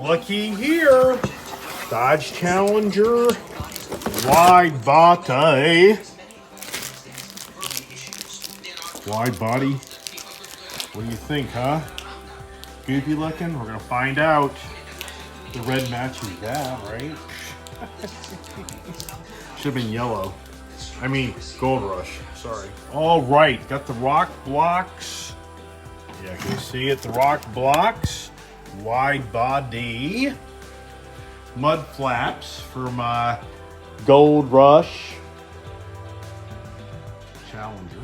looky here. Dodge Challenger wide body. Wide body. What do you think, huh? Goofy looking? We're gonna find out. The red matches that, right? Should have been yellow. I mean, Gold Rush. Sorry. All right, got the ROK BLOKZ. Yeah, can you see it? The ROK BLOKZ. Wide body. Mud flaps for my Gold Rush Challenger.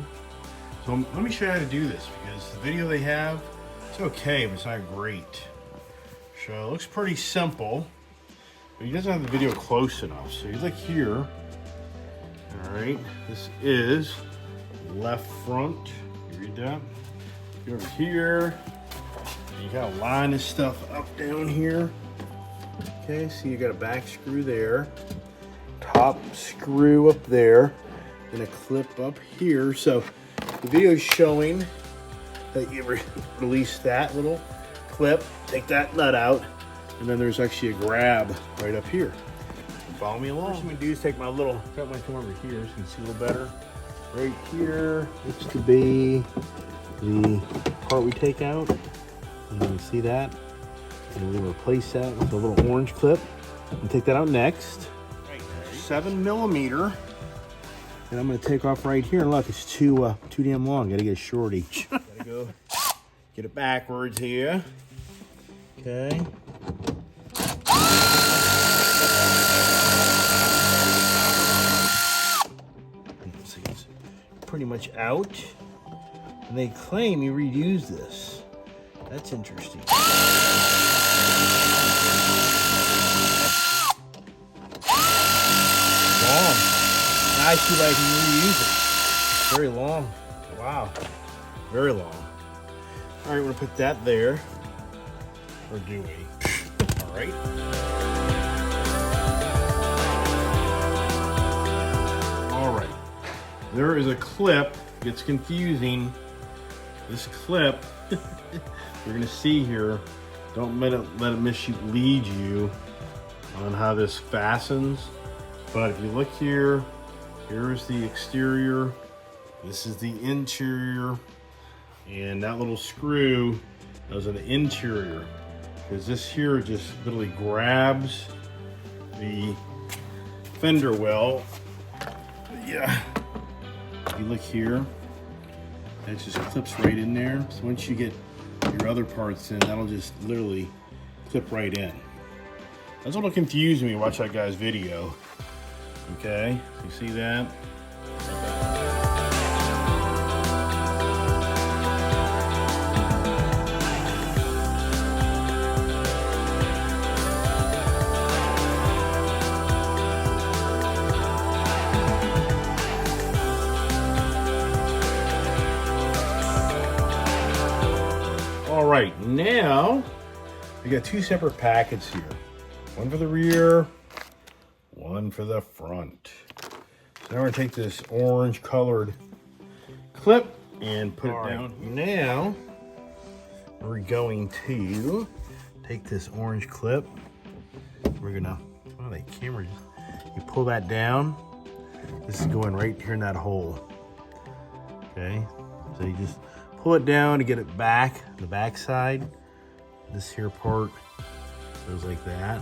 So let me show you how to do this, because the video they have, it's okay, but it's not great. So it looks pretty simple, but he doesn't have the video close enough. So you look here. All right, this is left front. You read that? Go over here. You gotta line this stuff up down here. Okay, so you got a back screw there, top screw up there, and a clip up here. So the video is showing that you release that little clip, take that nut out, and then there's actually a grab right up here. Follow me along. First thing I'm gonna do is take my little, got my come over here so you can see a little better. Right here looks to be the part we take out. And you can see that. And we'll replace that with a little orange clip and take that out next. 7mm. And I'm gonna take off right here. And look, it's too damn long. Gotta get a shorty. Gotta go get it backwards here. Okay. See, it's pretty much out. And they claim you reuse this. That's interesting. Long. Now I see why I can reuse it. Very long. Wow. Very long. All right, we're gonna put that there. Or do we? All right. All right. There is a clip. It's confusing. This clip, you're gonna see here. Don't let it mislead you on how this fastens. But if you look here, here's the exterior. This is the interior. And that little screw goes in the interior. Because this here just literally grabs the fender well. Yeah. If you look here, it just clips right in there. So once you get your other parts in, that'll just literally clip right in. That's what'll confuse me. Watch that guy's video. Okay, you see that? All right, now we got two separate packets here. One for the rear, one for the front. So now we're gonna take this orange colored clip and put it down. Now we're going to take this orange clip. We're gonna, oh, that camera, you pull that down. This is going right here in that hole. Okay, so you just pull it down to get it back, the back side. This here part goes like that.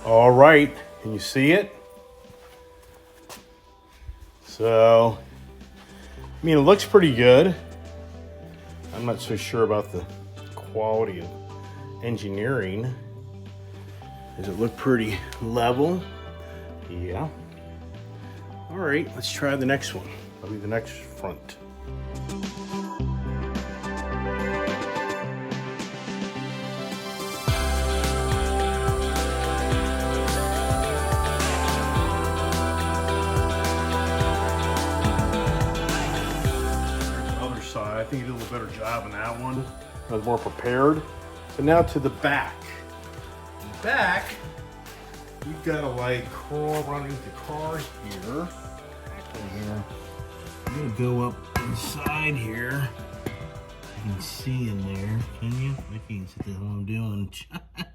All right, can you see it? So, I mean, it looks pretty good. I'm not so sure about the quality of engineering. Does it look pretty level? Yeah. All right, let's try the next one. That'll be the next front. job on that one. I was more prepared. So now to the back. In the back, you've got to like crawl underneath the car here. I'm gonna go up inside here. You can see in there, can you? I can't see the hell I'm doing. But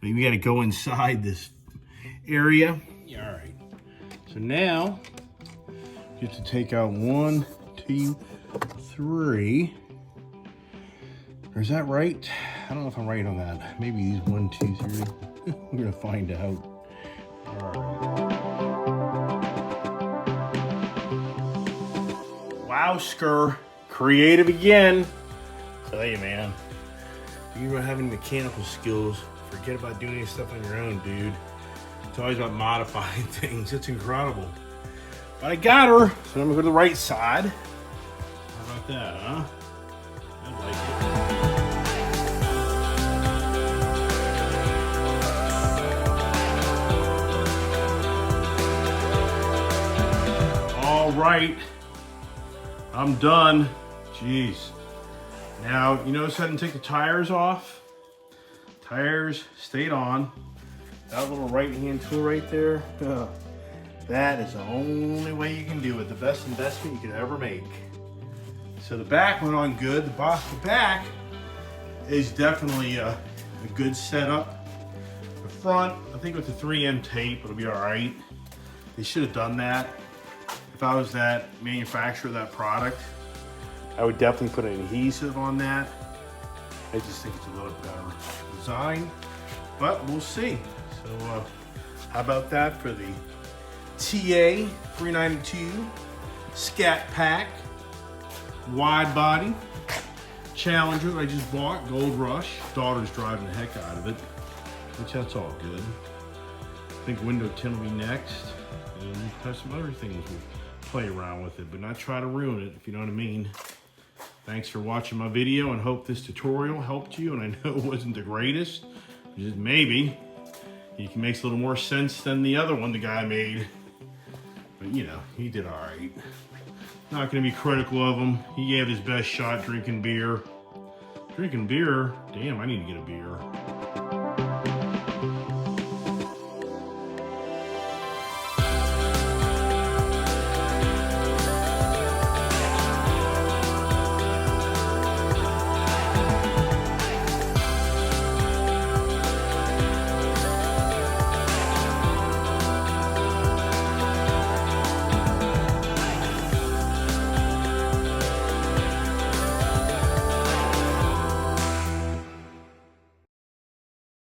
we got to go inside this area. Yeah, all right. So now you have to take out 1, 2, 3. Or is that right? I don't know if I'm right on that. Maybe these 1, 2, 3. We're gonna find out. All right. Wowsker, creative again. Tell you, man. If you don't have any mechanical skills, forget about doing any stuff on your own, dude. It's always about modifying things. It's incredible. But I got her, so I'm gonna go to the right side. How about that, huh? I like it. All right, I'm done. Jeez. Now, you notice I didn't take the tires off? Tires stayed on. That little right-hand tool right there, that is the only way you can do it. The best investment you could ever make. So the back went on good. The back is definitely a good setup. The front, I think with the 3M tape, it'll be all right. They should have done that. If I was that manufacturer of that product, I would definitely put an adhesive on that. I just think it's a little better design, but we'll see. So how about that for the TA 392 Scat Pack wide body Challenger that I just bought, Gold Rush. Daughter's driving the heck out of it, which that's all good. I think window tint will be next, and have some other things we'll play around with it, but not try to ruin it, if you know what I mean. Thanks for watching my video, and hope this tutorial helped you. And I know it wasn't the greatest, just maybe it makes a little more sense than the other one the guy made. But you know, he did all right. Not gonna be critical of him. He gave his best shot drinking beer. Drinking beer? Damn, I need to get a beer.